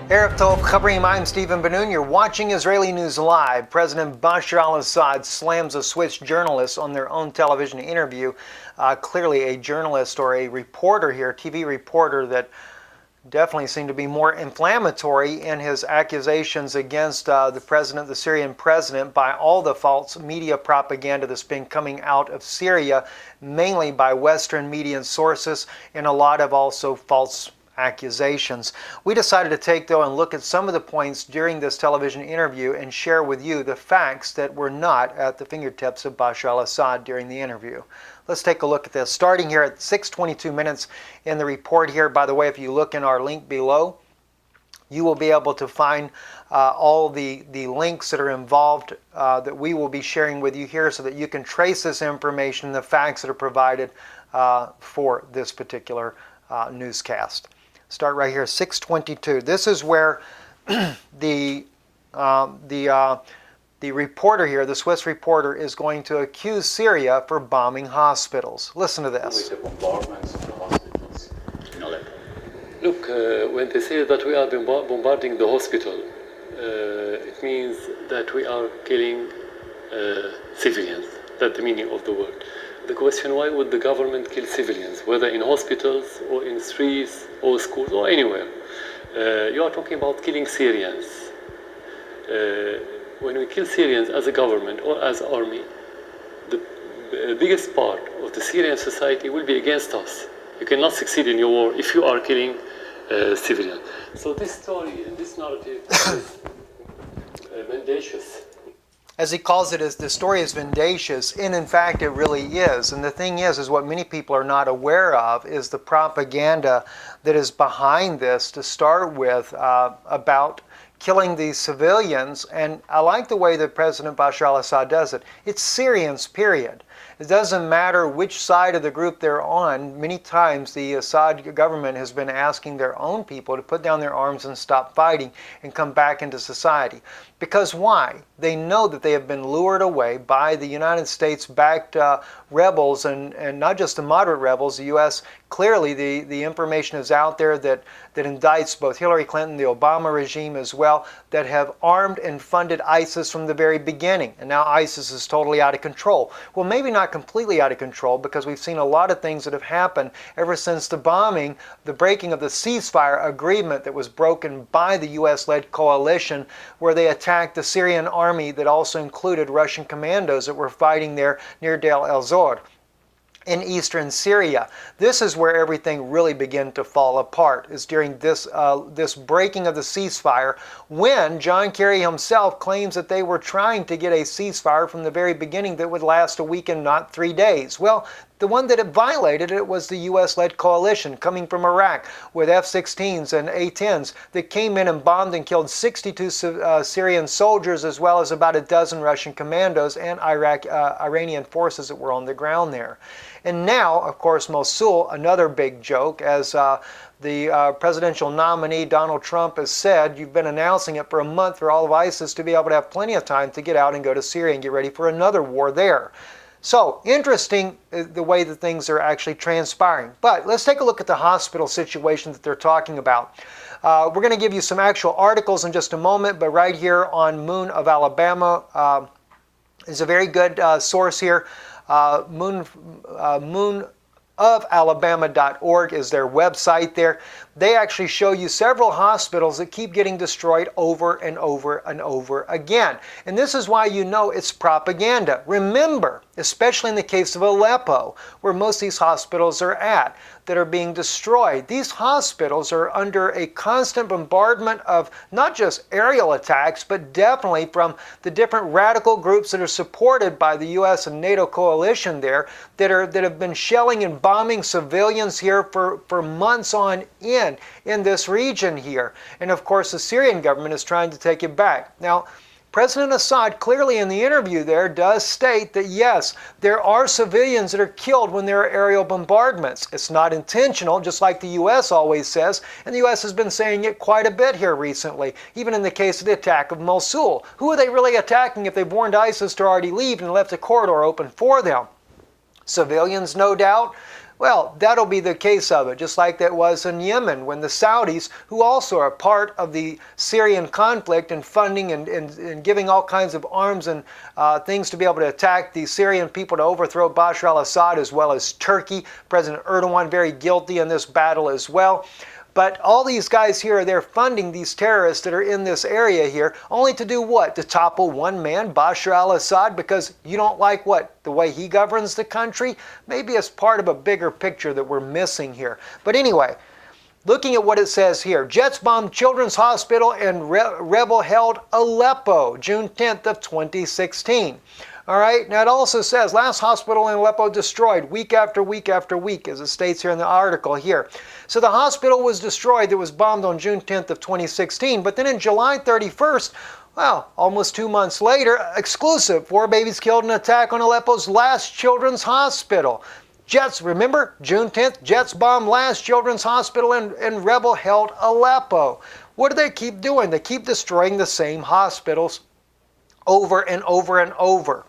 Erev Tov Chavrim, I'm Stephen Ben-Nun. You're watching Israeli News Live. President Bashar al-Assad slams a Swiss journalist on their own television interview. Clearly a journalist or a reporter here, TV reporter, that definitely seemed to be more inflammatory in his accusations against the Syrian president, by all the false media propaganda that's been coming out of Syria, mainly by Western media sources, and a lot of also false accusations. We decided to take, though, and look at some of the points during this television interview and share with you the facts that were not at the fingertips of Bashar al-Assad during the interview. Let's take a look at this, starting here at 6:22 minutes in the report here. By the way, if you look in our link below, you will be able to find all the links that are involved that we will be sharing with you here, so that you can trace this information, the facts that are provided for this particular newscast. Start right here, 6:22. This is where the reporter here, the Swiss reporter, is going to accuse Syria for bombing hospitals. Listen to this. With the bombardments of the hospitals in Aleppo. Look, when they say that we are bombarding the hospital, it means that we are killing civilians. That's the meaning of the word. The question, why would the government kill civilians, whether in hospitals or in streets or schools or anywhere? You are talking about killing Syrians. When we kill Syrians as a government or as army, the biggest part of the Syrian society will be against us. You cannot succeed in your war if you are killing civilians. So this story and this narrative is mendacious. As he calls it, the story is mendacious, and in fact it really is. And the thing is what many people are not aware of is the propaganda that is behind this to start with, about killing these civilians. And I like the way that President Bashar al-Assad does it. It's Syrians, period. It doesn't matter which side of the group they're on. Many times the Assad government has been asking their own people to put down their arms and stop fighting and come back into society. Because why? They know that they have been lured away by the United States-backed rebels, and not just the moderate rebels. The U.S., clearly the information is out there that indicts both Hillary Clinton, the Obama regime as well, that have armed and funded ISIS from the very beginning. And now ISIS is totally out of control. Well, maybe not completely out of control, because we've seen a lot of things that have happened ever since the bombing, the breaking of the ceasefire agreement that was broken by the U.S.-led coalition, where they attacked the Syrian army that also included Russian commandos that were fighting there near Deir el-Zor in eastern Syria. This is where everything really began to fall apart, is during this breaking of the ceasefire, when John Kerry himself claims that they were trying to get a ceasefire from the very beginning that would last a week and not 3 days. Well, the one that had violated it was the U.S.-led coalition coming from Iraq with F-16s and A-10s that came in and bombed and killed 62 Syrian soldiers, as well as about a dozen Russian commandos and Iranian forces that were on the ground there. And now, of course, Mosul, another big joke, as the presidential nominee Donald Trump has said, you've been announcing it for a month for all of ISIS to be able to have plenty of time to get out and go to Syria and get ready for another war there. So, interesting the way that things are actually transpiring. But let's take a look at the hospital situation that they're talking about. We're going to give you some actual articles in just a moment, but right here on Moon of Alabama is a very good source here. Moonofalabama.org is their website there. They actually show you several hospitals that keep getting destroyed over and over and over again. And this is why you know it's propaganda. Remember, especially in the case of Aleppo, where most of these hospitals are at, that are being destroyed. These hospitals are under a constant bombardment of not just aerial attacks, but definitely from the different radical groups that are supported by the U.S. and NATO coalition there, that have been shelling and bombing civilians here for months on in this region here. And of course, the Syrian government is trying to take it back. Now, President Assad clearly in the interview there does state that yes, there are civilians that are killed when there are aerial bombardments. It's not intentional, just like the U.S. always says, and the U.S. has been saying it quite a bit here recently, even in the case of the attack of Mosul. Who are they really attacking if they've warned ISIS to already leave and left a corridor open for them? Civilians, no doubt. Well, that'll be the case of it, just like that was in Yemen when the Saudis, who also are part of the Syrian conflict and funding and giving all kinds of arms and things to be able to attack the Syrian people to overthrow Bashar al-Assad, as well as Turkey. President Erdogan very guilty in this battle as well. But all these guys here, they're funding these terrorists that are in this area here, only to do what? To topple one man, Bashar al-Assad, because you don't like what? The way he governs the country? Maybe it's part of a bigger picture that we're missing here. But anyway, looking at what it says here, jets bombed Children's Hospital and rebel-held Aleppo, June 10th of 2016. All right, now it also says last hospital in Aleppo destroyed week after week after week, as it states here in the article here. So the hospital was destroyed that was bombed on June 10th of 2016, but then in July 31st, well, almost 2 months later, exclusive, 4 babies killed in an attack on Aleppo's last children's hospital. Jets, remember, June 10th, jets bombed last children's hospital and rebel-held Aleppo. What do they keep doing? They keep destroying the same hospitals over and over and over.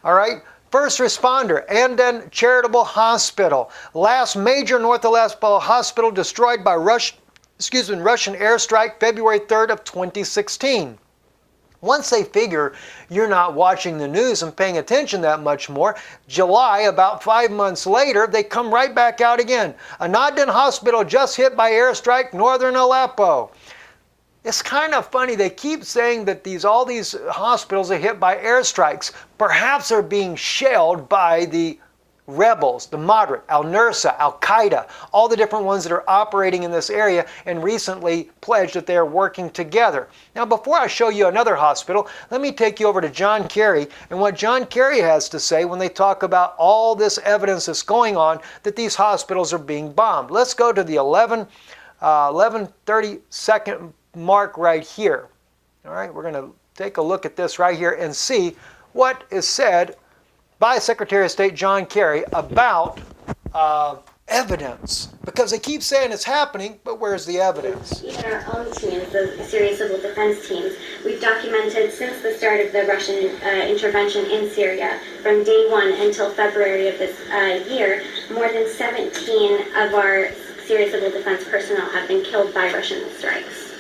All right, first responder, Andan Charitable Hospital, last major North Aleppo hospital destroyed by Russian airstrike February 3rd of 2016. Once they figure you're not watching the news and paying attention that much more, July, about 5 months later, they come right back out again. Anadin Hospital just hit by airstrike, northern Aleppo. It's kind of funny. They keep saying that all these hospitals are hit by airstrikes. Perhaps they're being shelled by the rebels, the moderate, Al-Nusra, Al-Qaeda, all the different ones that are operating in this area and recently pledged that they are working together. Now, before I show you another hospital, let me take you over to John Kerry and what John Kerry has to say when they talk about all this evidence that's going on that these hospitals are being bombed. Let's go to the 11:32 mark right here. All right, we're going to take a look at this right here and see what is said by Secretary of State John Kerry about evidence, because they keep saying it's happening, but where's the evidence? Even our own teams, the Syrian civil defense teams, we've documented since the start of the Russian intervention in Syria, from day one until February of this year, more than 17 of our Syrian civil defense personnel have been killed by Russian strikes.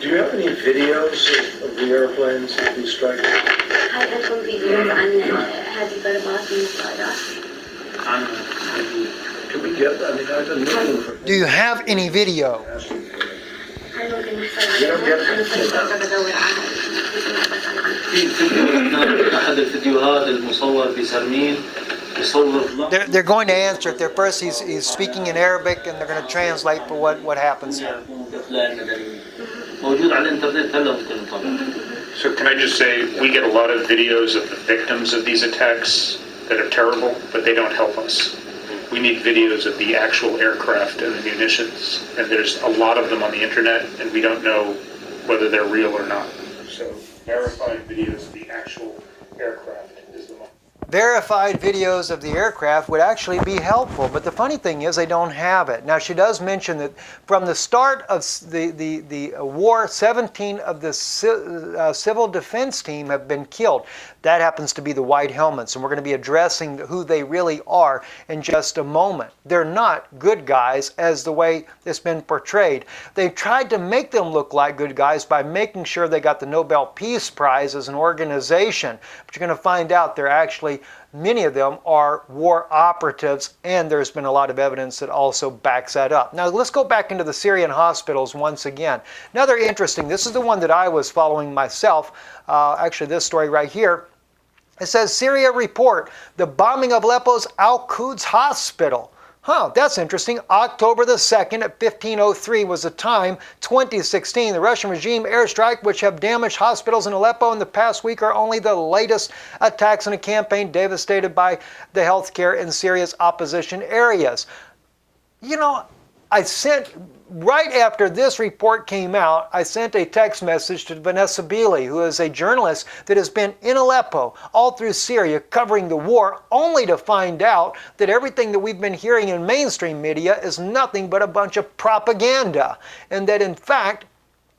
Do you have any videos of the airplanes that these strikes? هل لكم فيديوز عن هذه الضربات من الطائرات؟ Can we get that? I mean, I've been looking for... Do you have any video? هل ممكن نحصل عليها؟ أنا كنت بدور عنها. في أحد الفيديوهات المصور في سرمين يصور. They're going to answer it. First, he's speaking in Arabic, and they're going to translate for what happens here. So can I just say, we get a lot of videos of the victims of these attacks that are terrible, but they don't help us. We need videos of the actual aircraft and the munitions, and there's a lot of them on the internet, and we don't know whether they're real or not. So verified videos of the actual aircraft is the most. Verified videos of the aircraft would actually be helpful, but the funny thing is they don't have it. Now, she does mention that from the start of the war, 17 of the civil defense team have been killed. That happens to be the white helmets, and we're going to be addressing who they really are in just a moment. They're not good guys as the way it's been portrayed. They tried to make them look like good guys by making sure they got the Nobel Peace Prize as an organization, but you're going to find out they're actually, many of them are war operatives, and there's been a lot of evidence that also backs that up. Now let's go back into the Syrian hospitals once again. Another interesting, this is the one that I was following myself, actually this story right here. It says, Syria report, the bombing of Aleppo's Al-Quds hospital. That's interesting. October the 2nd at 15:03 was the time, 2016. The Russian regime airstrike, which have damaged hospitals in Aleppo in the past week, are only the latest attacks in a campaign devastated by the healthcare in Syria's opposition areas. You know, right after this report came out, I sent a text message to Vanessa Beeley, who is a journalist that has been in Aleppo all through Syria covering the war, only to find out that everything that we've been hearing in mainstream media is nothing but a bunch of propaganda, and that in fact,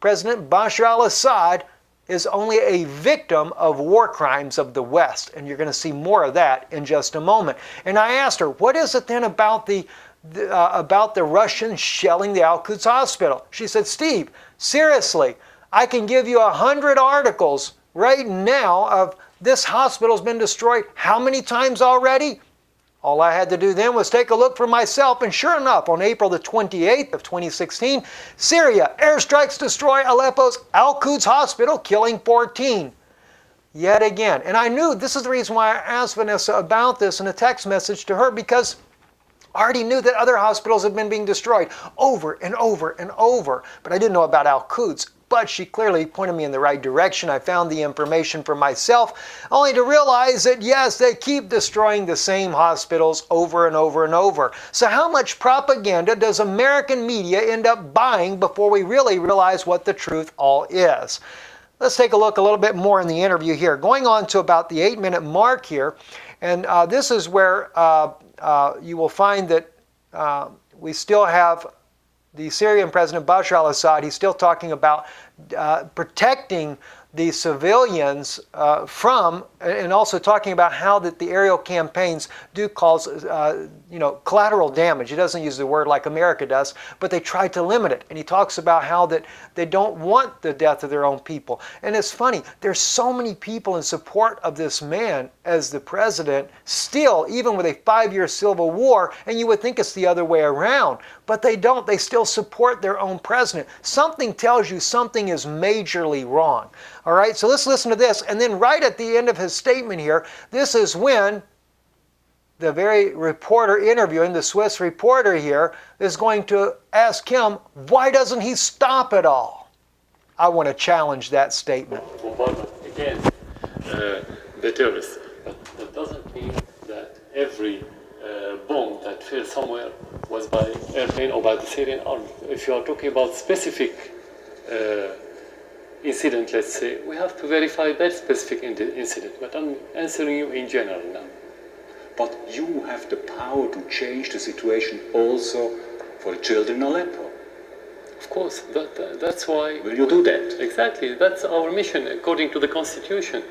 President Bashar al-Assad is only a victim of war crimes of the West. And you're going to see more of that in just a moment. And I asked her, what is it then about the Russians shelling the Al-Quds hospital? She said, Steve, seriously, I can give you 100 articles right now of this hospital's been destroyed how many times already? All I had to do then was take a look for myself, and sure enough, on April the 28th of 2016, Syria airstrikes destroy Aleppo's Al-Quds hospital, killing 14. Yet again. And I knew, this is the reason why I asked Vanessa about this in a text message to her, because I already knew that other hospitals had been being destroyed over and over and over, but I didn't know about Al-Quds. But she clearly pointed me in the right direction. I found the information for myself, only to realize that yes, they keep destroying the same hospitals over and over and over. So how much propaganda does American media end up buying before we really realize what the truth all is? Let's take a look a little bit more in the interview here. Going on to about the 8-minute mark here, and this is where you will find that we still have the Syrian President Bashar al-Assad. He's still talking about protecting the civilians from, and also talking about how that the aerial campaigns do cause, collateral damage. He doesn't use the word like America does, but they try to limit it. And he talks about how that they don't want the death of their own people. And it's funny, there's so many people in support of this man as the president, still, even with a 5-year civil war, and you would think it's the other way around, but they don't. They still support their own president. Something tells you something is majorly wrong. All right, so let's listen to this. And then right at the end of his statement here, this is when the very reporter interviewing, the Swiss reporter here, is going to ask him, why doesn't he stop it all? I want to challenge that statement. Bombardment against the terrorists. But that doesn't mean that every bomb that fell somewhere was by airplane or by the Syrian army. If you are talking about specific incident, let's say, we have to verify that specific incident. But I'm answering you in general now. But you have the power to change the situation also for the children in Aleppo. Of course, that's why... Will you do that? Exactly, that's our mission, according to the Constitution,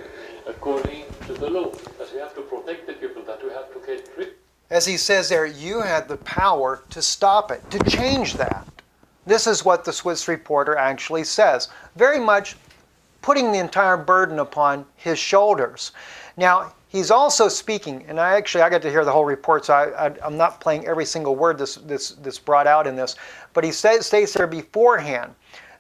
according to the law, that we have to protect the people, that we have to get rid. As he says there, you had the power to stop it, to change that. This is what the Swiss reporter actually says, very much putting the entire burden upon his shoulders. Now, he's also speaking, and I got to hear the whole report, so I'm not playing every single word that's brought out in this, but he states there beforehand,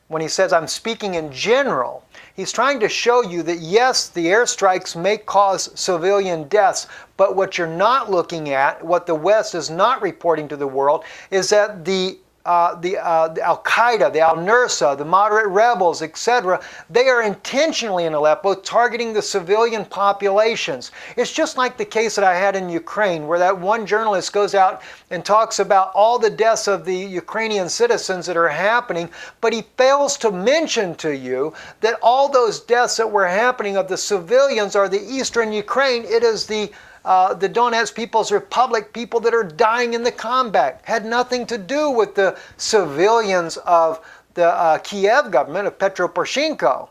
when he says, I'm speaking in general, he's trying to show you that yes, the airstrikes may cause civilian deaths, but what you're not looking at, what the West is not reporting to the world, is that the Al-Qaeda, the Al-Nusra, the moderate rebels, etc., they are intentionally in Aleppo targeting the civilian populations. It's just like the case that I had in Ukraine, where that one journalist goes out and talks about all the deaths of the Ukrainian citizens that are happening, but he fails to mention to you that all those deaths that were happening of the civilians are the eastern Ukraine. It is the Donetsk People's Republic, people that are dying in the combat. Had nothing to do with the civilians of the Kiev government, of Petro Poroshenko.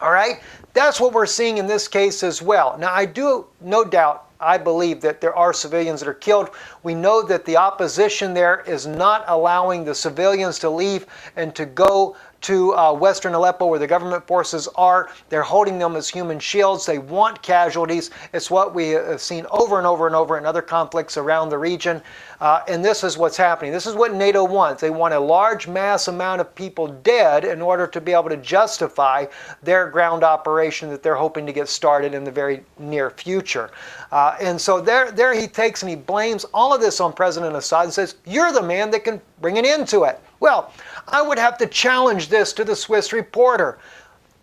All right? That's what we're seeing in this case as well. Now, I do, no doubt, I believe that there are civilians that are killed. We know that the opposition there is not allowing the civilians to leave and to go to western Aleppo where the government forces are. They're holding them as human shields. They want casualties. It's what we have seen over and over and over in other conflicts around the region. And this is what's happening. This is what NATO wants. They want a large mass amount of people dead in order to be able to justify their ground operation that they're hoping to get started in the very near future. And so there he takes and he blames all of this on President Assad and says, you're the man that can bring an end to it. Well, I would have to challenge this to the Swiss reporter.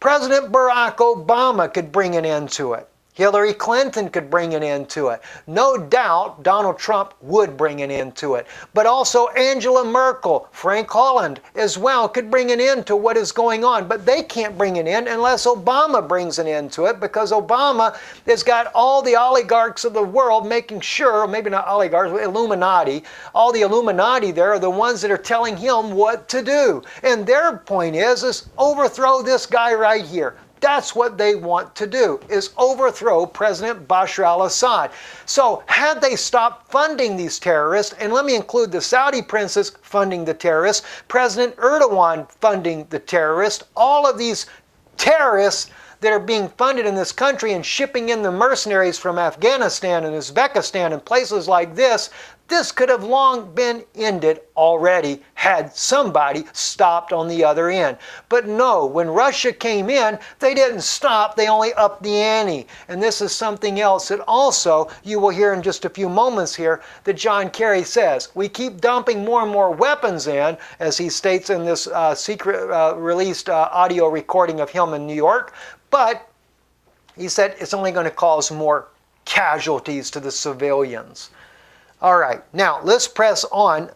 President Barack Obama could bring an end to it. Hillary Clinton could bring an end to it. No doubt Donald Trump would bring an end to it. But also Angela Merkel, Frank Holland as well could bring an end to what is going on. But they can't bring an end unless Obama brings an end to it, because Obama has got all the oligarchs of the world making sure, maybe not oligarchs, but Illuminati, all the Illuminati there are the ones that are telling him what to do. And their point is overthrow this guy right here. that's what they want to do, is overthrow President Bashar al-Assad. So had they stopped funding these terrorists, and let me include the Saudi princes funding the terrorists, President Erdogan funding the terrorists, all of these terrorists that are being funded in this country and shipping in the mercenaries from Afghanistan and Uzbekistan and places like this could have long been ended already had somebody stopped on the other end. But no, when Russia came in, they didn't stop, they only upped the ante. And this is something else that also you will hear in just a few moments here that John Kerry says. We keep dumping more and more weapons in, as he states in this secret released audio recording of him in New York, but he said it's only going to cause more casualties to the civilians. All right, now let's press on.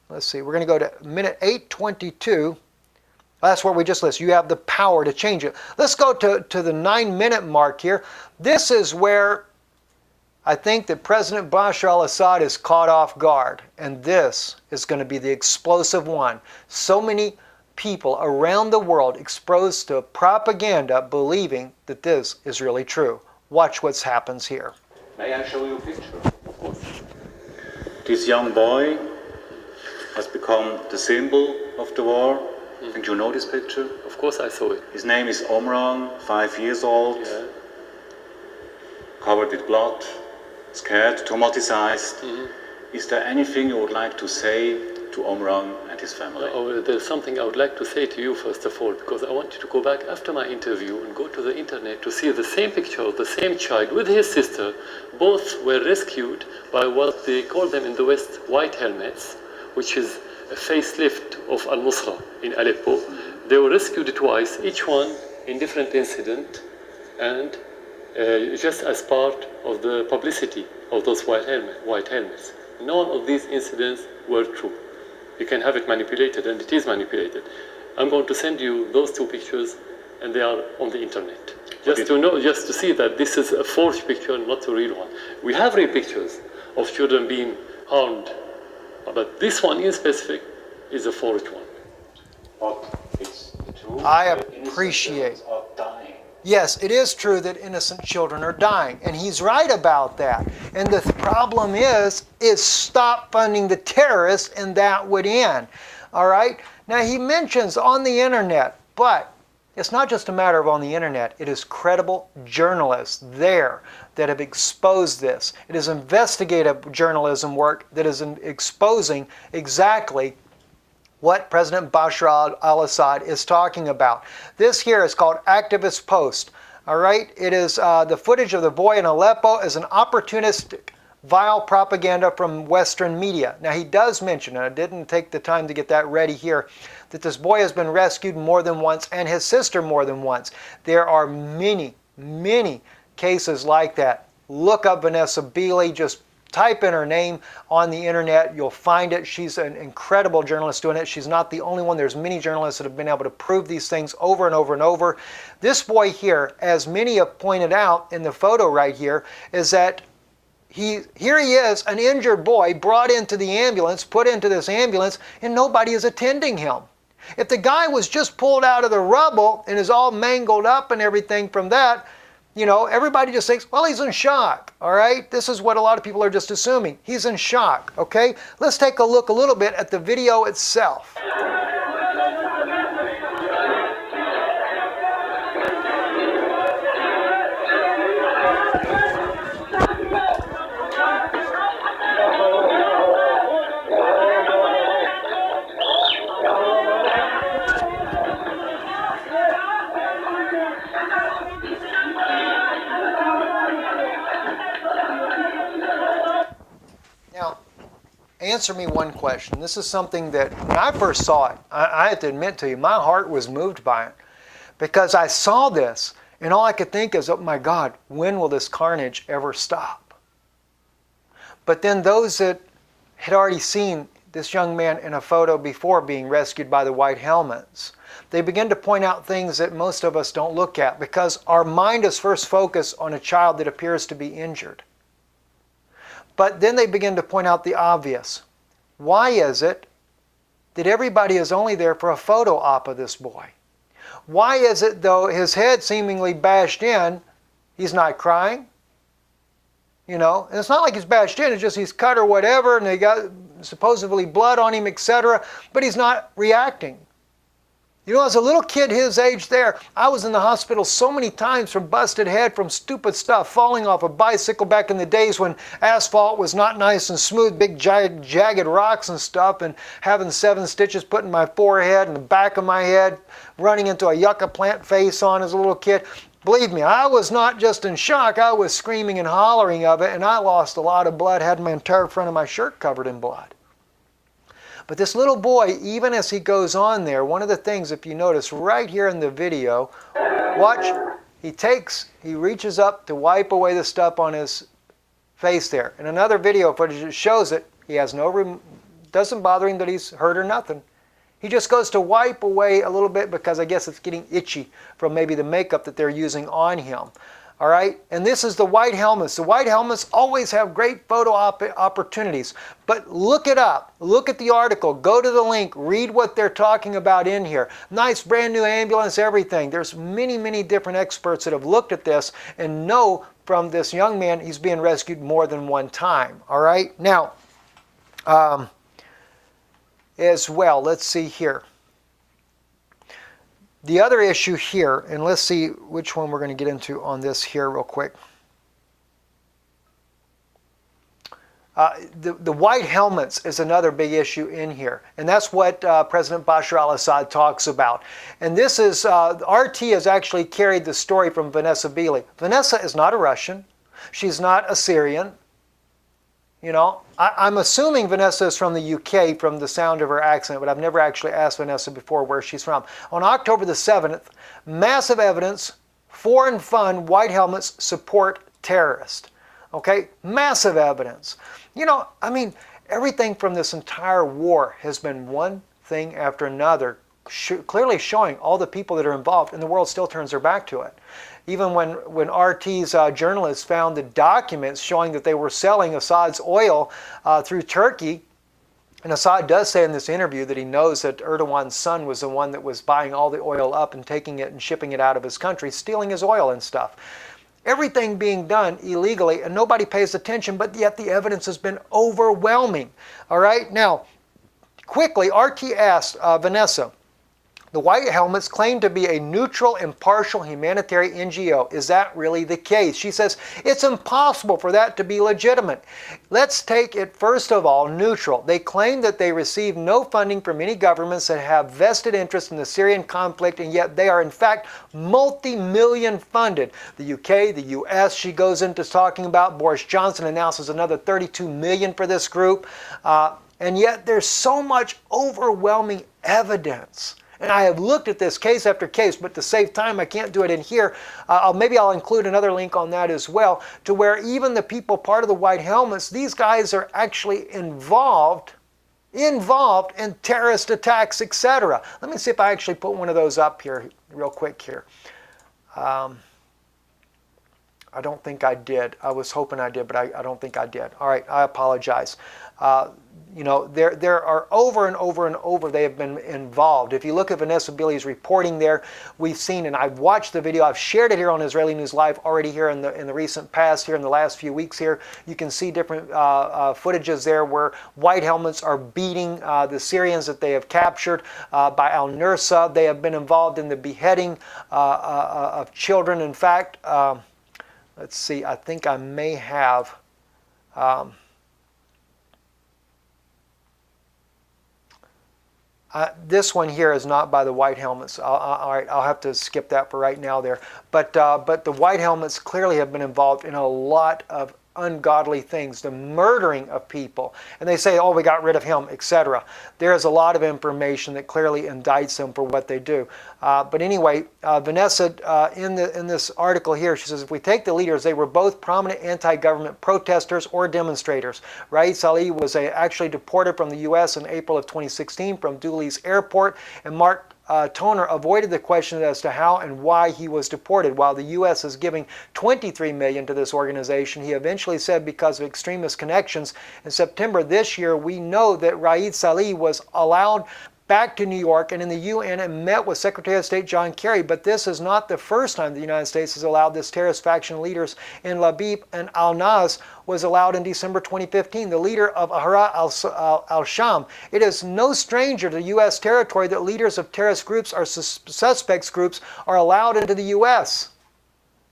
Let's see, we're going to go to minute 8:22. That's where we just listed. You have the power to change it. Let's go to the 9-minute mark here. This is where I think that President Bashar al-Assad is caught off guard. And this is going to be the explosive one. So many people around the world exposed to propaganda believing that this is really true. Watch what happens here. May I show you a picture? Of course. This young boy has become the symbol of the war. I think you know this picture. Of course I saw it. His name is Omran, 5 years old, Yeah. covered with blood, scared, traumatized. Is there anything you would like to say to Omran and his family? Oh, there's something I would like to say to you first of all, because I want you to go back after my interview and go to the internet to see the same picture of the same child with his sister. Both were rescued by what they call them in the West white helmets, which is a facelift of Al-Nusra in Aleppo. They were rescued twice, each one in different incident, and just as part of the publicity of those white helmets. None of these incidents were true. You can have it manipulated, and it is manipulated. I'm going to send you those two pictures, and they are on the internet. Just to know, just to see that this is a forged picture, not a real one. We have real pictures of children being harmed, but this one in specific is a forged one. But it's true. I appreciate. Are dying. Yes, it is true that innocent children are dying, and he's right about that. And the problem is stop funding the terrorists, and that would end. All right? Now, he mentions on the internet, but it's not just a matter of on the internet. It is credible journalists there that have exposed this. It is investigative journalism work that is exposing exactly what President Bashar al-Assad is talking about. This here is called Activist Post. All right, it is the footage of the boy in Aleppo as an opportunistic, vile propaganda from Western media. Now he does mention, and I didn't take the time to get that ready here, that this boy has been rescued more than once and his sister more than once. There are many, many cases like that. Look up Vanessa Beeley, just type in her name on the internet, you'll find it. She's an incredible journalist doing it. She's not the only one. There's many journalists that have been able to prove these things over and over and over. This boy here, as many have pointed out in the photo right here, is that here he is, an injured boy brought into the ambulance, put into this ambulance, and nobody is attending him. If the guy was just pulled out of the rubble and is all mangled up and everything from that, you know, everybody just thinks, well, he's in shock, all right? This is what a lot of people are just assuming. He's in shock, okay? Let's take a look a little bit at the video itself. Answer me one question. This is something that when I first saw it, I have to admit to you, my heart was moved by it. Because I saw this, and all I could think is, oh my God, when will this carnage ever stop? But then those that had already seen this young man in a photo before being rescued by the white helmets, they begin to point out things that most of us don't look at because our mind is first focused on a child that appears to be injured. But then they begin to point out the obvious. Why is it that everybody is only there for a photo op of this boy? Why is it, though, his head seemingly bashed in, he's not crying? You know, and it's not like he's bashed in, it's just he's cut or whatever, and they got supposedly blood on him, etc., but he's not reacting. You know, as a little kid his age there, I was in the hospital so many times from busted head, from stupid stuff, falling off a bicycle back in the days when asphalt was not nice and smooth, big jagged rocks and stuff, and having 7 stitches put in my forehead and the back of my head, running into a yucca plant face on as a little kid. Believe me, I was not just in shock, I was screaming and hollering of it, and I lost a lot of blood, had my entire front of my shirt covered in blood. But this little boy, even as he goes on there, one of the things, if you notice right here in the video, watch, he reaches up to wipe away the stuff on his face there. In another video footage, it shows it. He has doesn't bother him that he's hurt or nothing. He just goes to wipe away a little bit because I guess it's getting itchy from maybe the makeup that they're using on him. All right, and this is the white helmets. The white helmets always have great photo opportunities, but look it up. Look at the article. Go to the link. Read what they're talking about in here. Nice brand new ambulance, everything. There's many, many different experts that have looked at this and know from this young man he's being rescued more than one time. All right, now, as well, let's see here. The other issue here, and let's see which one we're going to get into on this here real quick. The white helmets is another big issue in here, and that's what President Bashar al-Assad talks about. And this is, RT has actually carried the story from Vanessa Beeley. Vanessa is not a Russian. She's not a Syrian. You know, I'm assuming Vanessa is from the UK from the sound of her accent, but I've never actually asked Vanessa before where she's from. On October the 7th, massive evidence, foreign fund, white helmets support terrorists. Okay, massive evidence. You know, I mean, everything from this entire war has been one thing after another, clearly showing all the people that are involved, and the world still turns their back to it. Even when RT's journalists found the documents showing that they were selling Assad's oil through Turkey, and Assad does say in this interview that he knows that Erdogan's son was the one that was buying all the oil up and taking it and shipping it out of his country, stealing his oil and stuff. Everything being done illegally, and nobody pays attention, but yet the evidence has been overwhelming. All right, now, quickly, RT asked Vanessa, the white helmets claim to be a neutral, impartial humanitarian NGO. Is that really the case? She says, it's impossible for that to be legitimate. Let's take it first of all neutral. They claim that they receive no funding from any governments that have vested interest in the Syrian conflict, and yet they are in fact multi-million funded. The UK, the US, she goes into talking about. Boris Johnson announces another 32 million for this group. And yet there's so much overwhelming evidence. And I have looked at this case after case, but to save time, I can't do it in here. Maybe I'll include another link on that as well, to where even the people part of the white helmets, these guys are actually involved in terrorist attacks, etc. Let me see if I actually put one of those up here real quick here. I don't think I did. I was hoping I did, but I don't think I did. All right, I apologize. You know, there are over and over they have been involved. If you look at Vanessa Beeley's reporting there, we've seen, and I've watched the video, I've shared it here on Israeli News Live already here in the recent past, here in the last few weeks here. You can see different footages there where white helmets are beating the Syrians that they have captured by al-Nusra. They have been involved in the beheading of children. In fact, let's see, I think I may have... this one here is not by the white helmets. All right, I'll have to skip that for right now there. But the white helmets clearly have been involved in a lot of ungodly things, the murdering of people. And they say, oh, we got rid of him, etc. There is a lot of information that clearly indicts them for what they do. But anyway, Vanessa, in this article here, she says, if we take the leaders, they were both prominent anti-government protesters or demonstrators. Raid Saleh was actually deported from the U.S. in April of 2016 from Dulles Airport, and Mark Toner avoided the question as to how and why he was deported. While the U.S. is giving $23 million to this organization, he eventually said because of extremist connections. In September this year, we know that Raid Saleh was allowed back to New York and in the UN and met with Secretary of State John Kerry. But this is not the first time the United States has allowed this terrorist faction leaders in Labib and Al-Nas was allowed in December 2015, the leader of Ahrar al-Sham. It is no stranger to U.S. territory that leaders of terrorist groups or suspects groups are allowed into the U.S.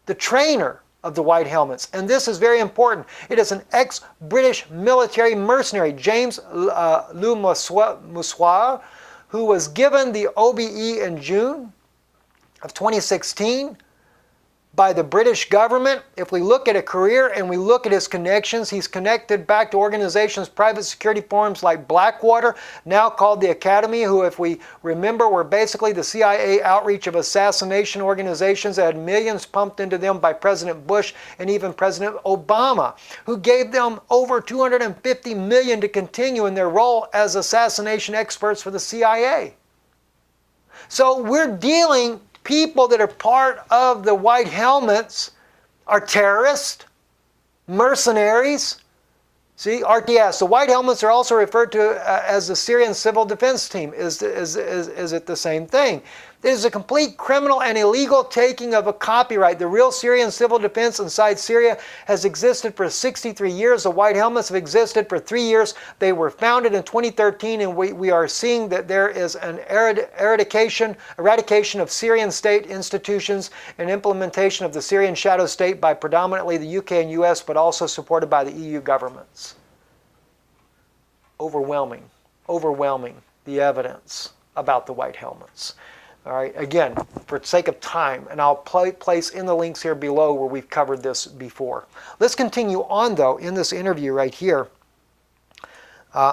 The trainer of the White Helmets, and this is very important, it is an ex-British military mercenary, James Le Moussoir, who was given the OBE in June of 2016 by the British government. If we look at a career and we look at his connections, he's connected back to organizations, private security firms like Blackwater, now called the Academy, who, if we remember, were basically the CIA outreach of assassination organizations that had millions pumped into them by President Bush and even President Obama, who gave them over $250 million to continue in their role as assassination experts for the CIA. So we're dealing people that are part of the White Helmets are terrorists, mercenaries. See, RTS. The White Helmets are also referred to as the Syrian Civil Defense Team. Is it the same thing? It is a complete criminal and illegal taking of a copyright. The real Syrian civil defense inside Syria has existed for 63 years. The White Helmets have existed for 3 years. They were founded in 2013, and we are seeing that there is an eradication of Syrian state institutions and implementation of the Syrian shadow state by predominantly the UK and US, but also supported by the EU governments. Overwhelming the evidence about the White Helmets. All right, again, for the sake of time, and I'll place in the links here below where we've covered this before. Let's continue on, though, in this interview right here.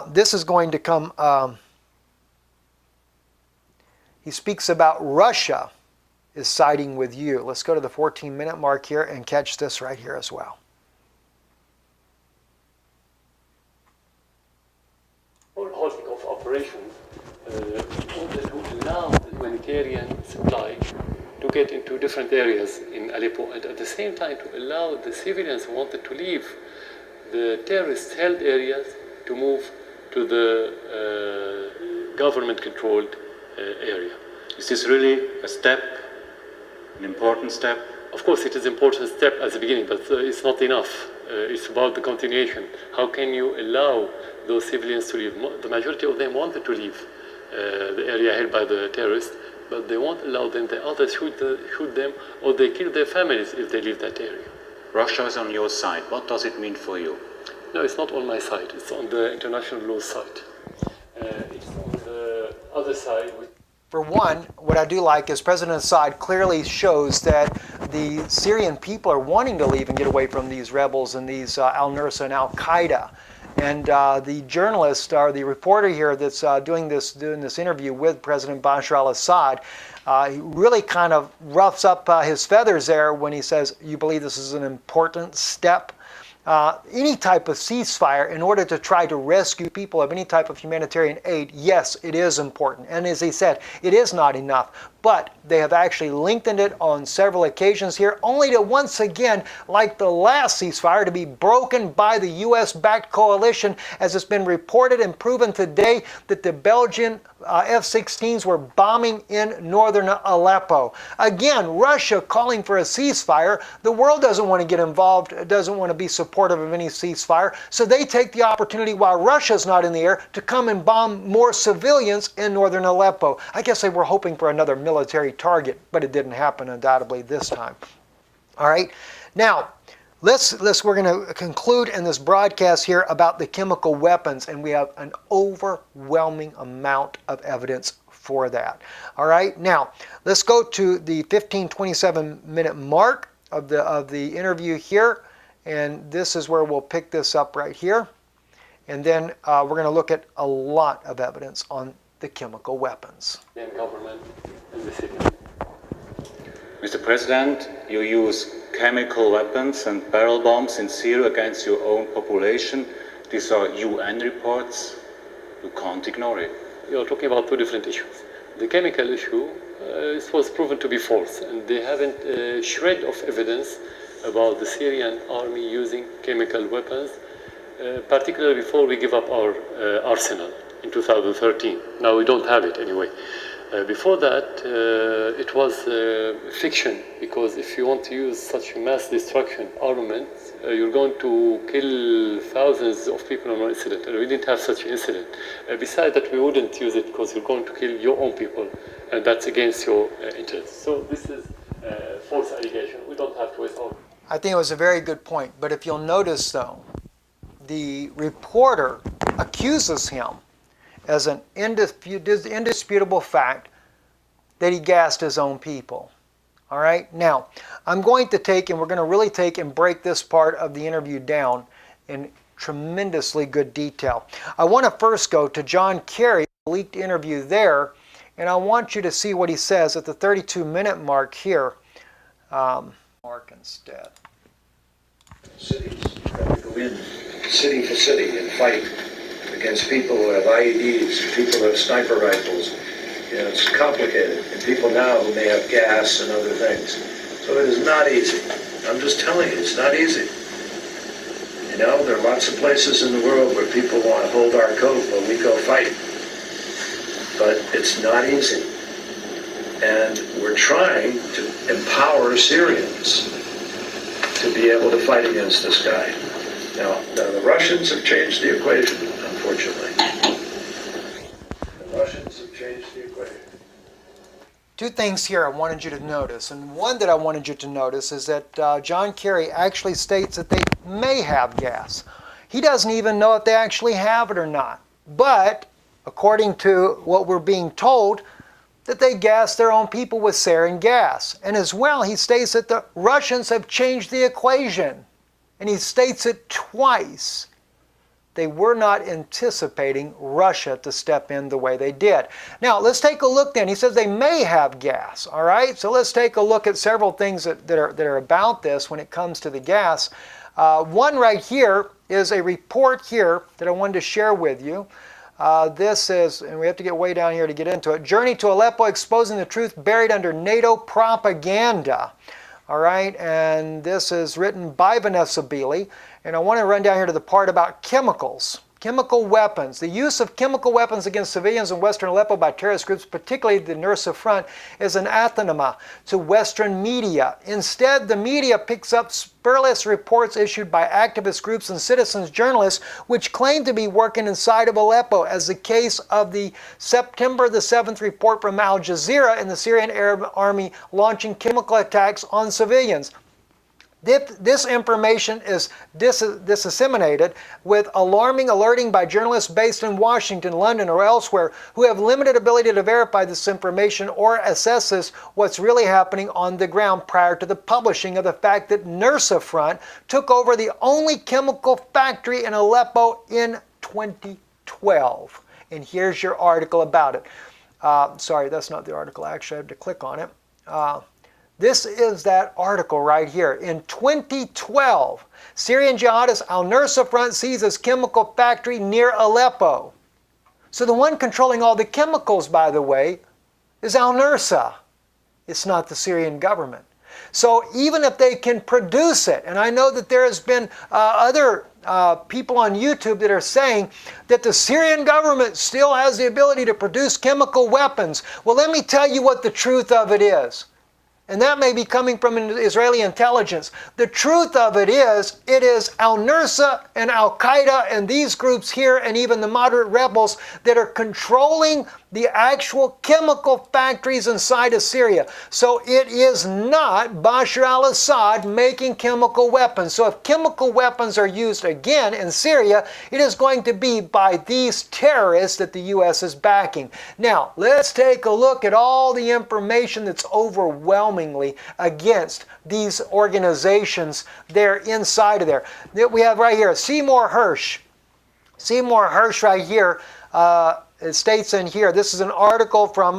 This is going to come, he speaks about Russia is siding with you. Let's go to the 14-minute mark here and catch this right here as well. Halting of operations in order to allow the humanitarian supply to get into different areas in Aleppo, and at the same time to allow the civilians who wanted to leave the terrorist-held areas to move to the government-controlled area. Is this really a step, an important step? Of course, it is an important step at the beginning, but it's not enough. It's about the continuation. How can you allow those civilians to leave? The majority of them wanted to leave the area held by the terrorists, but they won't allow them. The others shoot them, or they kill their families if they leave that area. Russia is on your side. What does it mean for you? No, it's not on my side. It's on the international law side. It's on the other side. For one, what I do like is President Assad clearly shows that the Syrian people are wanting to leave and get away from these rebels and these al-Nusra and al-Qaeda. And the journalist or the reporter here that's doing this interview with President Bashar al-Assad, he really kind of roughs up his feathers there when he says, you believe this is an important step? Any type of ceasefire in order to try to rescue people of any type of humanitarian aid, yes, it is important. And as he said, it is not enough. But they have actually lengthened it on several occasions here, only to once again, like the last ceasefire, to be broken by the U.S.-backed coalition, as it's been reported and proven today that the Belgian F-16s were bombing in northern Aleppo. Again, Russia calling for a ceasefire. The world doesn't want to get involved, doesn't want to be supportive of any ceasefire, so they take the opportunity while Russia's not in the air to come and bomb more civilians in northern Aleppo. I guess they were hoping for another military target, but it didn't happen undoubtedly this time. All right, now we're going to conclude in this broadcast here about the chemical weapons, and we have an overwhelming amount of evidence for that. All right, now let's go to the 27-minute mark of the interview here, and this is where we'll pick this up right here, and then we're going to look at a lot of evidence on the chemical weapons. Government and the city. Mr. President, you use chemical weapons and barrel bombs in Syria against your own population. These are UN reports. You can't ignore it. You're talking about two different issues. The chemical issue, it was proven to be false, and they haven't a shred of evidence about the Syrian army using chemical weapons, particularly before we give up our arsenal. in 2013. Now we don't have it anyway. Before that, it was fiction, because if you want to use such mass destruction armaments, you're going to kill thousands of people in one incident, and we didn't have such an incident. Besides that, we wouldn't use it because you're going to kill your own people, and that's against your interests. So this is false allegation. We don't have to waste all. I think it was a very good point. But if you'll notice, though, the reporter accuses him as an indisputable fact that he gassed his own people. All right? Now, I'm going to take, and we're going to really take and break this part of the interview down in tremendously good detail. I want to first go to John Kerry, a leaked interview there, and I want you to see what he says at the 32-minute mark here. Mark instead. Cities have to go in city for city and fight against people who have IEDs, people who have sniper rifles. You know, it's complicated. And people now who may have gas and other things. So it is not easy. I'm just telling you, it's not easy. You know, there are lots of places in the world where people want to hold our coat while we go fight. But it's not easy. And we're trying to empower Syrians to be able to fight against this guy. Now the Russians have changed the equation, unfortunately. The Russians have changed the equation. Two things here I wanted you to notice. And one that I wanted you to notice is that John Kerry actually states that they may have gas. He doesn't even know if they actually have it or not. But according to what we're being told, that they gas their own people with sarin gas. And as well, he states that the Russians have changed the equation. And he states it twice. They were not anticipating Russia to step in the way they did. Now, let's take a look then. He says they may have gas, all right? So let's take a look at several things that are about this when it comes to the gas. One right here is a report here that I wanted to share with you. This is, and we have to get way down here to get into it, Journey to Aleppo, exposing the truth buried under NATO propaganda. All right, and this is written by Vanessa Beeley. And I want to run down here to the part about chemicals. Chemical weapons. The use of chemical weapons against civilians in Western Aleppo by terrorist groups, particularly the Nusra Front, is an anathema to Western media. Instead, the media picks up spurious reports issued by activist groups and citizens journalists which claim to be working inside of Aleppo, as the case of the September the 7th report from Al Jazeera and the Syrian Arab Army launching chemical attacks on civilians. This information is disseminated with alerting by journalists based in Washington, London, or elsewhere who have limited ability to verify this information or assess what's really happening on the ground prior to the publishing of the fact that Nusra Front took over the only chemical factory in Aleppo in 2012. And here's your article about it. Sorry, that's not the article. Actually, I have to click on it. This is that article right here. In 2012, Syrian jihadist al-Nusra Front seizes chemical factory near Aleppo. So the one controlling all the chemicals, by the way, is al-Nusra. It's not the Syrian government. So even if they can produce it, and I know that there has been other people on YouTube that are saying that the Syrian government still has the ability to produce chemical weapons. Well, let me tell you what the truth of it is. And that may be coming from Israeli intelligence. The truth of it is al-Nusra and al-Qaeda and these groups here and even the moderate rebels that are controlling the actual chemical factories inside of Syria. So it is not Bashar al-Assad making chemical weapons. So if chemical weapons are used again in Syria, it is going to be by these terrorists that the U.S. is backing. Now, let's take a look at all the information that's overwhelmingly against these organizations there inside of there. We have right here Seymour Hersh. Seymour Hersh right here. It states in here, this is an article from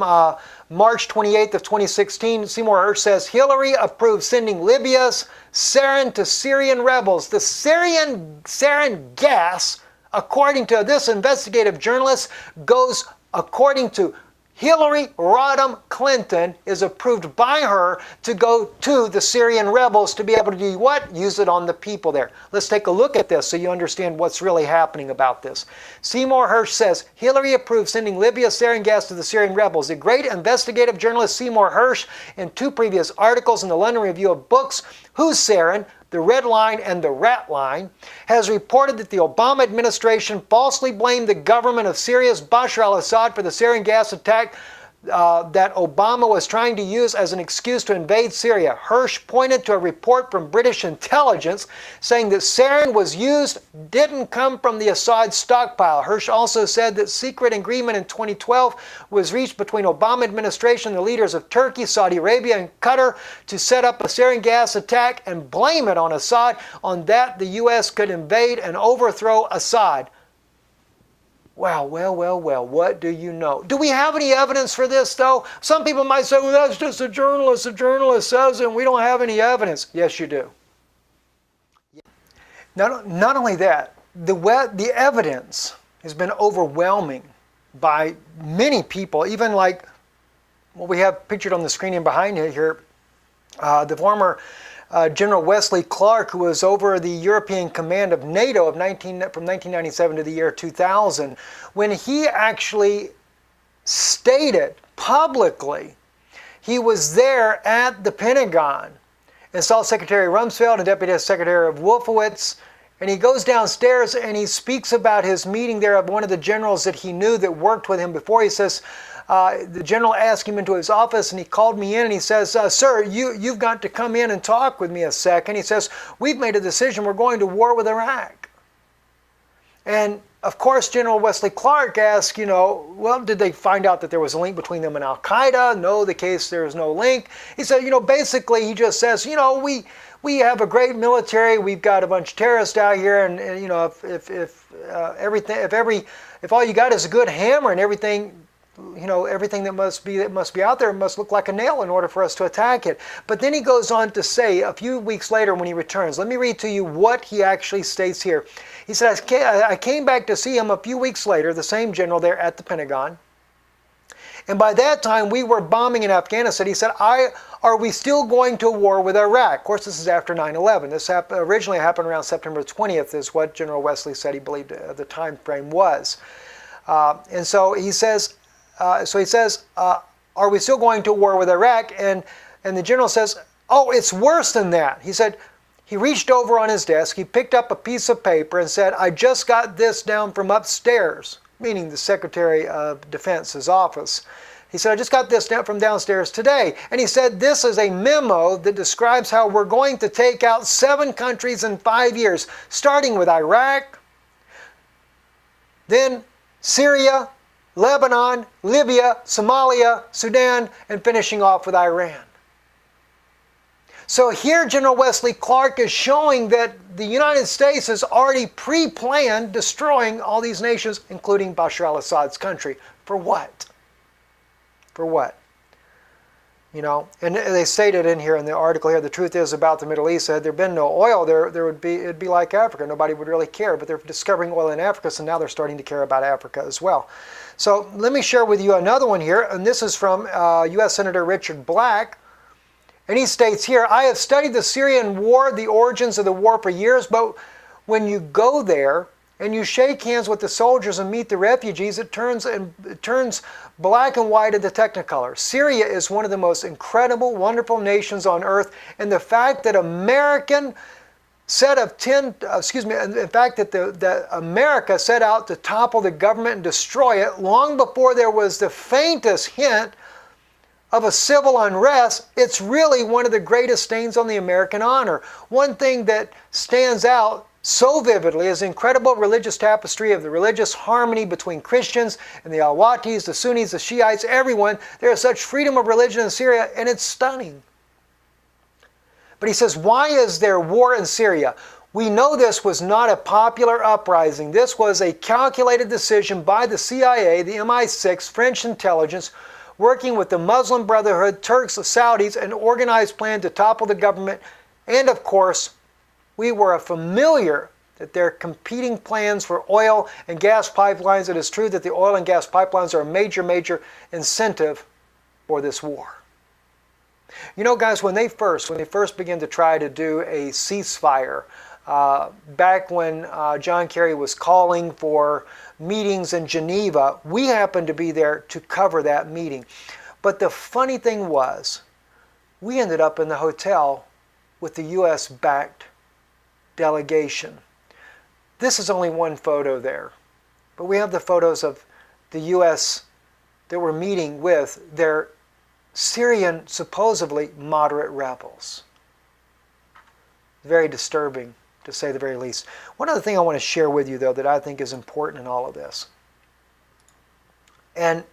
March 28th of 2016. Seymour Hersh says, Hillary approved sending Libya's sarin to Syrian rebels. The sarin gas, according to this investigative journalist, goes according to Hillary Rodham Clinton is approved by her to go to the Syrian rebels to be able to do what? Use it on the people there. Let's take a look at this so you understand what's really happening about this. Seymour Hersh says, Hillary approved sending Libya sarin gas to the Syrian rebels. The great investigative journalist Seymour Hersh, in 2 previous articles in the London Review of Books, Who's Sarin? The Red Line and the Rat Line, has reported that the Obama administration falsely blamed the government of Syria's Bashar al-Assad for the sarin gas attack that Obama was trying to use as an excuse to invade Syria. Hersh pointed to a report from British intelligence saying that sarin was used didn't come from the Assad stockpile. Hersh also said that secret agreement in 2012 was reached between Obama administration and the leaders of Turkey, Saudi Arabia, and Qatar to set up a sarin gas attack and blame it on Assad. On that, the U.S. could invade and overthrow Assad. Wow, well, what do you know? Do we have any evidence for this, though? Some people might say, well, that's just a journalist. A journalist says it, and we don't have any evidence. Yes, you do. Not only that, the evidence has been overwhelming by many people, even like what we have pictured on the screen and behind you here, the former General Wesley Clark, who was over the European command of NATO from 1997 to the year 2000, when he actually stated publicly he was there at the Pentagon and saw Secretary Rumsfeld and Deputy Secretary Wolfowitz, and he goes downstairs and he speaks about his meeting there of one of the generals that he knew that worked with him before. He says, the general asked him into his office, and he called me in and he says, sir, you've got to come in and talk with me a second. He says, we've made a decision. We're going to war with Iraq. And of course, General Wesley Clark asked, well, did they find out that there was a link between them and Al-Qaeda? No, the case, there's no link. He said, basically he just says, we have a great military. We've got a bunch of terrorists out here, and if all you got is a good hammer and everything that must be out there must look like a nail in order for us to attack it. But then he goes on to say a few weeks later when he returns, let me read to you what he actually states here. He said, I came back to see him a few weeks later, the same general there at the Pentagon, and by that time we were bombing in Afghanistan. He said, are we still going to war with Iraq? Of course, this is after 9/11. This originally happened around September 20th is what General Wesley said he believed the time frame was. And so he says, are we still going to war with Iraq? And the general says, oh, it's worse than that. He said, he reached over on his desk, he picked up a piece of paper and said, I just got this down from upstairs, meaning the Secretary of Defense's office. He said, I just got this down from downstairs today. And he said, this is a memo that describes how we're going to take out 7 countries in 5 years, starting with Iraq, then Syria, Lebanon, Libya, Somalia, Sudan, and finishing off with Iran. So here General Wesley Clark is showing that the United States has already pre-planned destroying all these nations, including Bashar al-Assad's country. For what? For what? And they stated in here in the article here, the truth is about the Middle East, had there been no oil, it'd be like Africa. Nobody would really care, but they're discovering oil in Africa, so now they're starting to care about Africa as well. So let me share with you another one here, and this is from U.S. Senator Richard Black. And he states here, I have studied the Syrian war, the origins of the war for years, but when you go there and you shake hands with the soldiers and meet the refugees, it turns black and white into technicolor. Syria is one of the most incredible, wonderful nations on earth, and the fact that America set out to topple the government and destroy it long before there was the faintest hint of a civil unrest, it's really one of the greatest stains on the American honor. One thing that stands out so vividly is the incredible religious tapestry of the religious harmony between Christians and the Alawites, the Sunnis, the Shiites, everyone. There is such freedom of religion in Syria, and it's stunning. But he says, why is there war in Syria? We know this was not a popular uprising. This was a calculated decision by the CIA, the MI6, French intelligence, working with the Muslim Brotherhood, Turks, the Saudis, an organized plan to topple the government. And of course, we were familiar that there are competing plans for oil and gas pipelines. It is true that the oil and gas pipelines are a major incentive for this war. You know, guys, when they first began to try to do a ceasefire, back when John Kerry was calling for meetings in Geneva, we happened to be there to cover that meeting. But the funny thing was, we ended up in the hotel with the U.S.-backed delegation. This is only one photo there, but we have the photos of the U.S. that were meeting with their Syrian, supposedly moderate rebels. Very disturbing, to say the very least. One other thing I want to share with you, though, that I think is important in all of this. And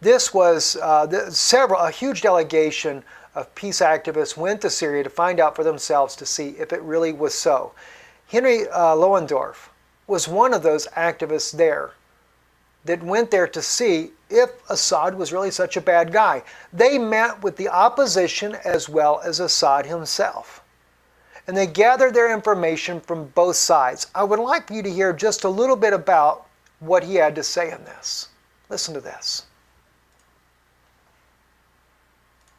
this was a huge delegation of peace activists went to Syria to find out for themselves to see if it really was so. Henry Lohendorf was one of those activists there that went there to see if Assad was really such a bad guy. They met with the opposition as well as Assad himself. And they gathered their information from both sides. I would like you to hear just a little bit about what he had to say in this. Listen to this.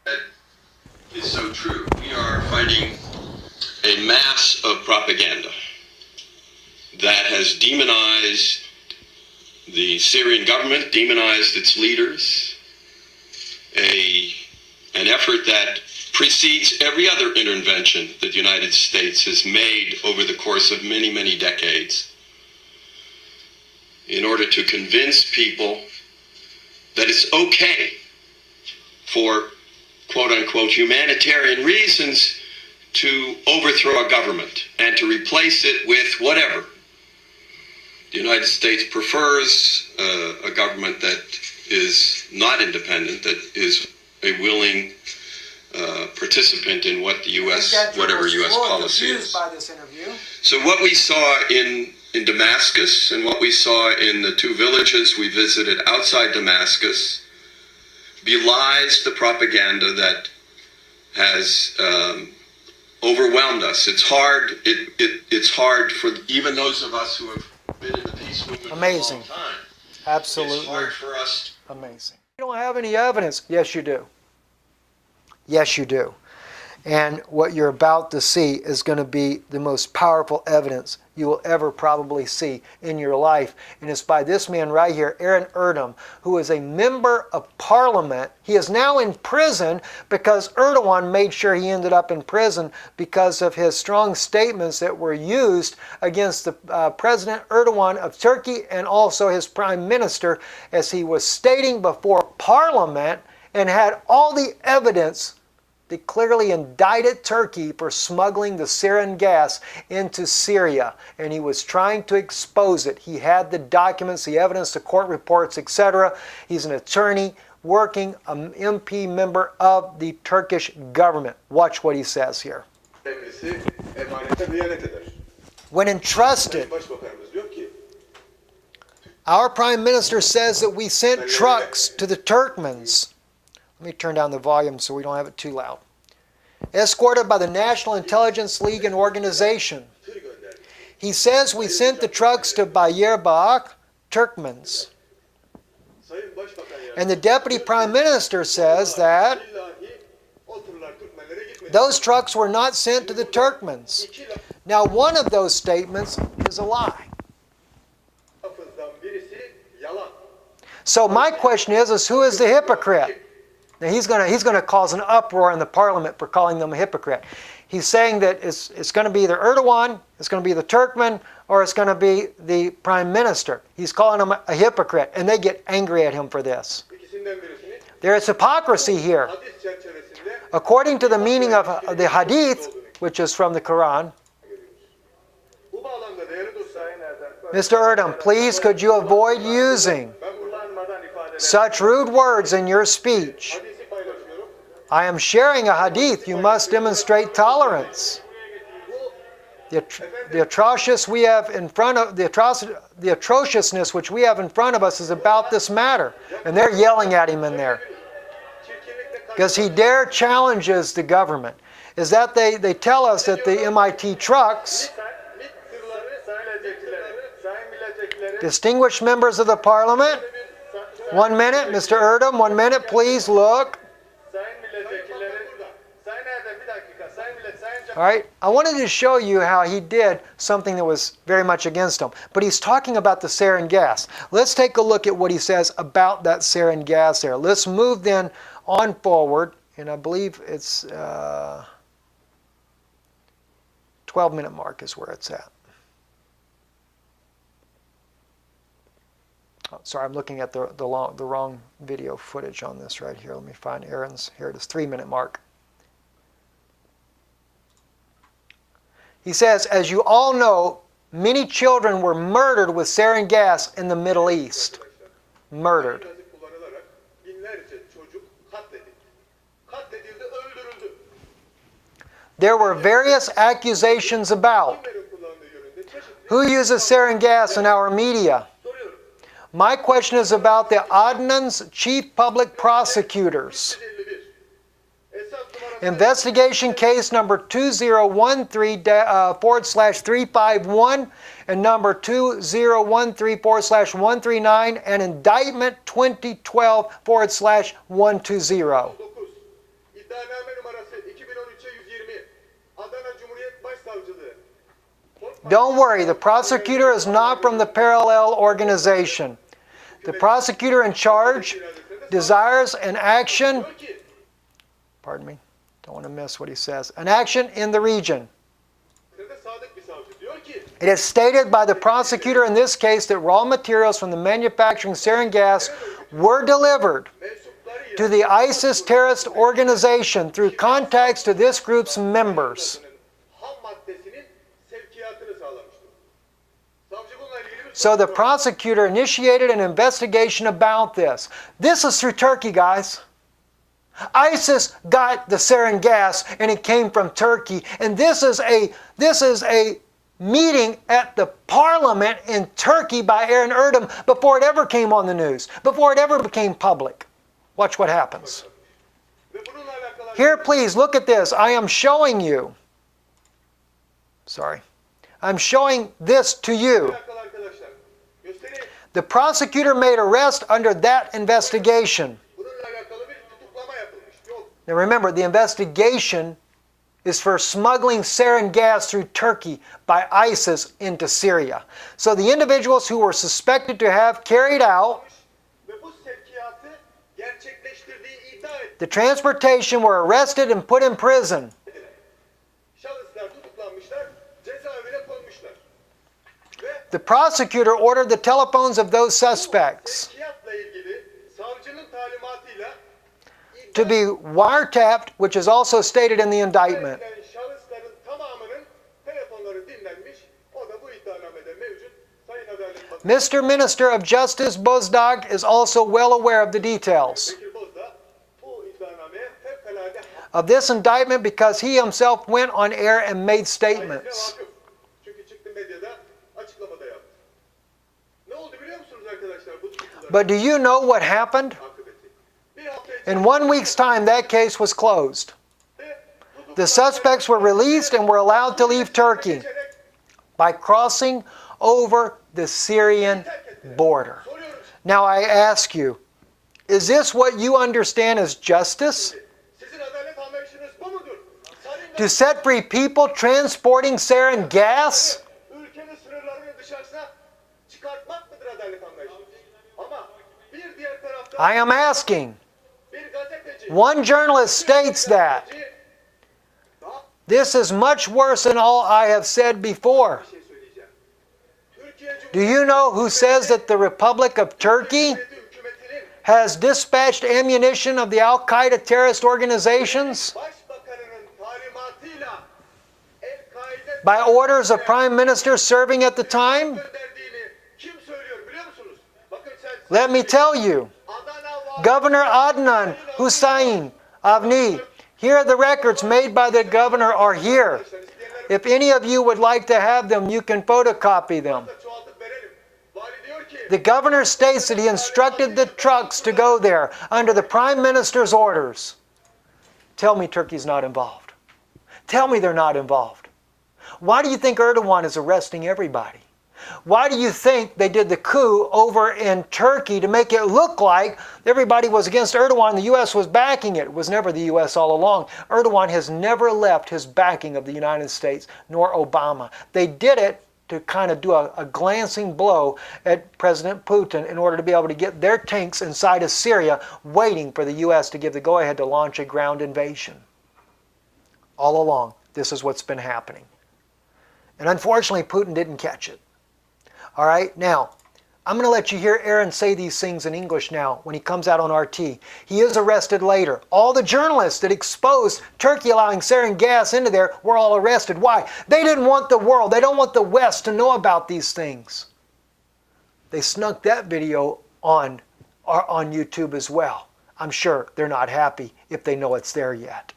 That is so true. We are fighting a mass of propaganda that has demonized the Syrian government, demonized its leaders, an effort that precedes every other intervention that the United States has made over the course of many decades in order to convince people that it's okay for quote-unquote humanitarian reasons to overthrow a government and to replace it with whatever. The United States prefers a government that is not independent, that is a willing participant in what the U.S., whatever U.S. policy is. By this interview. So what we saw in Damascus and what we saw in the two villages we visited outside Damascus belies the propaganda that has overwhelmed us. It's hard. It's hard for even those of us who have been in the peace movement Amazing. for a long time. Absolutely. It's hard for us. Amazing. You don't have any evidence. Yes, you do. Yes, you do. And what you're about to see is going to be the most powerful evidence you will ever probably see in your life. And it's by this man right here, Aaron Erdem, who is a member of parliament. He is now in prison because Erdogan made sure he ended up in prison because of his strong statements that were used against the President Erdogan of Turkey and also his prime minister, as he was stating before parliament and had all the evidence that clearly indicted Turkey for smuggling the Syrian gas into Syria. And he was trying to expose it. He had the documents, the evidence, the court reports, etc. He's an attorney working, an MP member of the Turkish government. Watch what he says here. When entrusted, our Prime Minister says that we sent trucks to the Turkmens. Let me turn down the volume so we don't have it too loud. Escorted by the National Intelligence League and organization. He says we sent the trucks to Bayerbağ, Turkmens. And the Deputy Prime Minister says that those trucks were not sent to the Turkmens. Now, one of those statements is a lie. So my question is who is the hypocrite? Now he's going to cause an uproar in the parliament for calling them a hypocrite. He's saying that it's going to be either Erdogan, it's going to be the Turkmen, or it's going to be the Prime Minister. He's calling them a hypocrite, and they get angry at him for this. There is hypocrisy here. According to the meaning of the Hadith, which is from the Quran, Mr. Erdem, please could you avoid using such rude words in your speech? I am sharing a hadith. You must demonstrate tolerance. The atrociousness we have in front of the atrociousness which we have in front of us is about this matter, and they're yelling at him in there because he dare challenges the government. Is that they tell us that the MIT trucks Distinguished members of the parliament, 1 minute, Mr. Erdem, 1 minute, please look. All right, I wanted to show you how he did something that was very much against him. But he's talking about the sarin gas. Let's take a look at what he says about that sarin gas there. Let's move then on forward, and I believe it's 12-minute mark is where it's at. Oh, sorry, I'm looking at the wrong video footage on this right here. Let me find Aaron's. Here it is, 3-minute mark. He says, as you all know, many children were murdered with sarin gas in the Middle East. Murdered. There were various accusations about who uses sarin gas in our media. My question is about the Adnan's chief public prosecutors. Investigation case number 2013/351 and number 2013/139 and indictment 2012/120. Don't worry, the prosecutor is not from the parallel organization. The prosecutor in charge desires an action, pardon me, don't want to miss what he says, an action in the region. It is stated by the prosecutor in this case that raw materials from the manufacturing sarin gas were delivered to the ISIS terrorist organization through contacts to this group's members. So the prosecutor initiated an investigation about this. This is through Turkey, guys. ISIS got the sarin gas and it came from Turkey. And this is a meeting at the parliament in Turkey by Aaron Erdem before it ever came on the news, before it ever became public. Watch what happens. Here, please, look at this. I am showing you. Sorry. I'm showing this to you. The prosecutor made arrest under that investigation. Now remember, the investigation is for smuggling sarin gas through Turkey by ISIS into Syria. So the individuals who were suspected to have carried out the transportation were arrested and put in prison. The prosecutor ordered the telephones of those suspects to be wiretapped, which is also stated in the indictment. Mr. Minister of Justice Bozdag is also well aware of the details of this indictment because he himself went on air and made statements. But do you know what happened? In 1 week's time, that case was closed. The suspects were released and were allowed to leave Turkey by crossing over the Syrian border. Now I ask you, is this what you understand as justice? To set free people transporting sarin gas? I am asking. One journalist states that this is much worse than all I have said before. Do you know who says that the Republic of Turkey has dispatched ammunition of the Al-Qaeda terrorist organizations by orders of Prime Minister serving at the time? Let me tell you. Governor Adnan Hussein Avni. Here the records made by the governor are here. If any of you would like to have them, you can photocopy them. The governor states that he instructed the trucks to go there under the Prime Minister's orders. Tell me Turkey's not involved. Tell me they're not involved. Why do you think Erdogan is arresting everybody? Why do you think they did the coup over in Turkey to make it look like everybody was against Erdogan and the U.S. was backing it? It was never the U.S. all along. Erdogan has never left his backing of the United States, nor Obama. They did it to kind of do a glancing blow at President Putin in order to be able to get their tanks inside of Syria, waiting for the U.S. to give the go-ahead to launch a ground invasion. All along, this is what's been happening. And unfortunately, Putin didn't catch it. All right, now, I'm going to let you hear Aaron say these things in English now when he comes out on RT. He is arrested later. All the journalists that exposed Turkey allowing sarin gas into there were all arrested. Why? They didn't want the world, they don't want the West to know about these things. They snuck that video on YouTube as well. I'm sure they're not happy if they know it's there yet.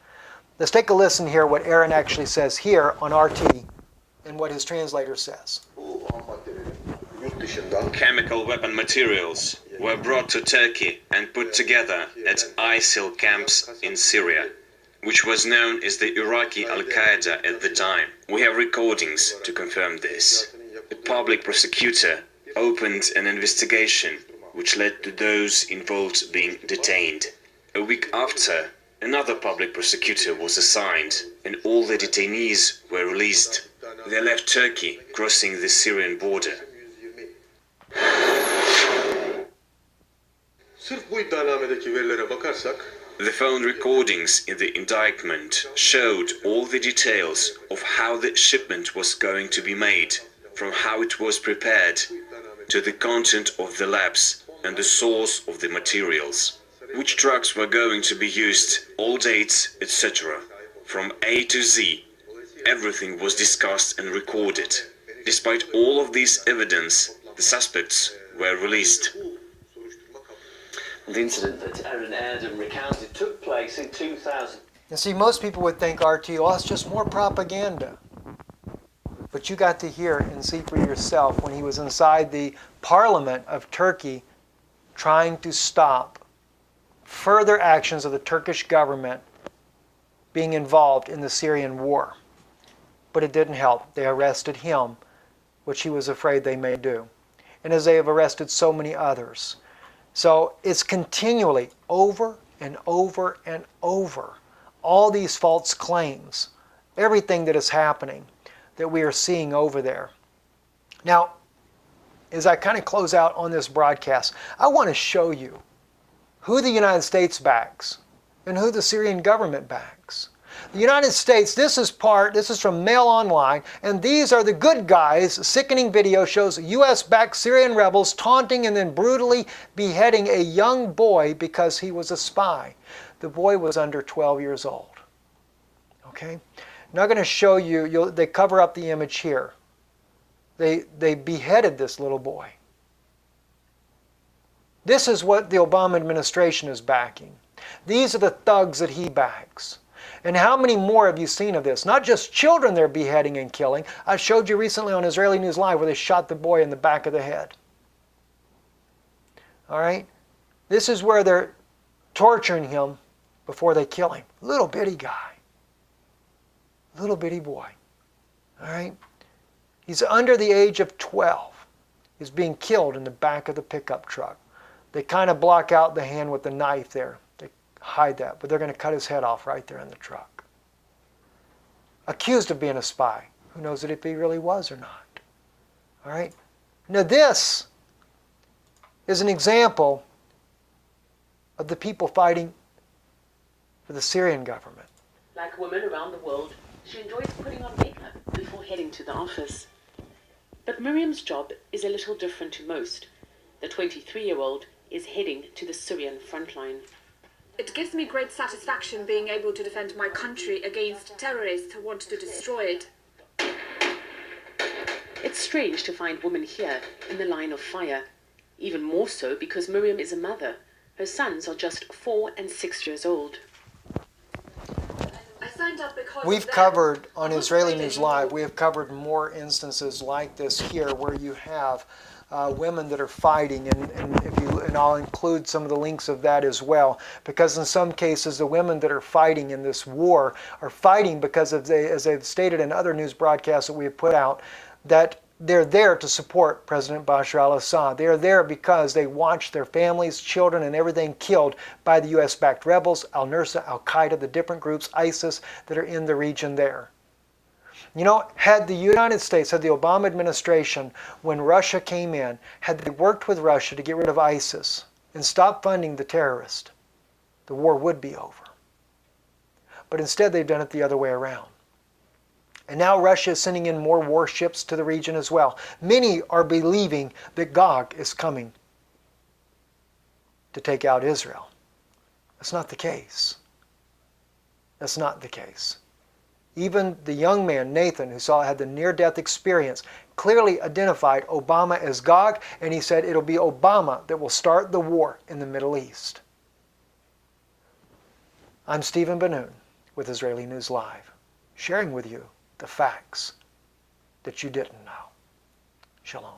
Let's take a listen here what Aaron actually says here on RT and what his translator says. Chemical weapon materials were brought to Turkey and put together at ISIL camps in Syria, which was known as the Iraqi Al-Qaeda at the time. We have recordings to confirm this. The public prosecutor opened an investigation which led to those involved being detained. A week after, another public prosecutor was assigned and all the detainees were released. They left Turkey, crossing the Syrian border. The phone recordings in the indictment showed all the details of how the shipment was going to be made, from how it was prepared, to the content of the labs and the source of the materials, which drugs were going to be used, all dates, etc. From A to Z, everything was discussed and recorded. Despite all of this evidence, the suspects were released. The incident that Aaron Erdem recounted took place in 2000. You see, most people would think RT, oh, it's just more propaganda. But you got to hear and see for yourself when he was inside the parliament of Turkey trying to stop further actions of the Turkish government being involved in the Syrian war. But it didn't help. They arrested him, which he was afraid they may do. And as they have arrested so many others. So it's continually over and over and over all these false claims, everything that is happening that we are seeing over there. Now, as I kind of close out on this broadcast, I want to show you who the United States backs and who the Syrian government backs. The United States, this is from Mail Online, and these are the good guys. Sickening video shows U.S.-backed Syrian rebels taunting and then brutally beheading a young boy because he was a spy. The boy was under 12 years old. Okay? I'm not going to show you, they cover up the image here. They beheaded this little boy. This is what the Obama administration is backing. These are the thugs that he backs. And how many more have you seen of this? Not just children they're beheading and killing. I showed you recently on Israeli News Live where they shot the boy in the back of the head. All right? This is where they're torturing him before they kill him. Little bitty guy. Little bitty boy. All right? He's under the age of 12. He's being killed in the back of the pickup truck. They kind of block out the hand with the knife there. Hide that, but they're going to cut his head off right there in the truck. Accused of being a spy. Who knows if he really was or not? All right? Now this is an example of the people fighting for the Syrian government. Like women around the world, she enjoys putting on makeup before heading to the office. But Miriam's job is a little different to most. The 23-year-old is heading to the Syrian front line. It gives me great satisfaction being able to defend my country against terrorists who want to destroy it. It's strange to find women here in the line of fire. Even more so because Miriam is a mother. Her sons are just 4 and 6 years old. I signed up because We've covered on Israeli News Live, we have covered more instances like this here where you have women that are fighting, and I'll include some of the links of that as well, because in some cases the women that are fighting in this war are fighting because of as they've stated in other news broadcasts that we have put out, that they're there to support President Bashar al-Assad. They are there because they watched their families, children, and everything killed by the U.S.-backed rebels, al-Nusra, al-Qaeda, the different groups, ISIS, that are in the region there. You know, had the United States, had the Obama administration, when Russia came in, had they worked with Russia to get rid of ISIS and stop funding the terrorists, the war would be over. But instead they've done it the other way around. And now Russia is sending in more warships to the region as well. Many are believing that Gog is coming to take out Israel. That's not the case. That's not the case. Even the young man, Nathan, who had the near-death experience, clearly identified Obama as Gog, and he said it'll be Obama that will start the war in the Middle East. I'm Stephen Ben-Nun with Israeli News Live, sharing with you the facts that you didn't know. Shalom.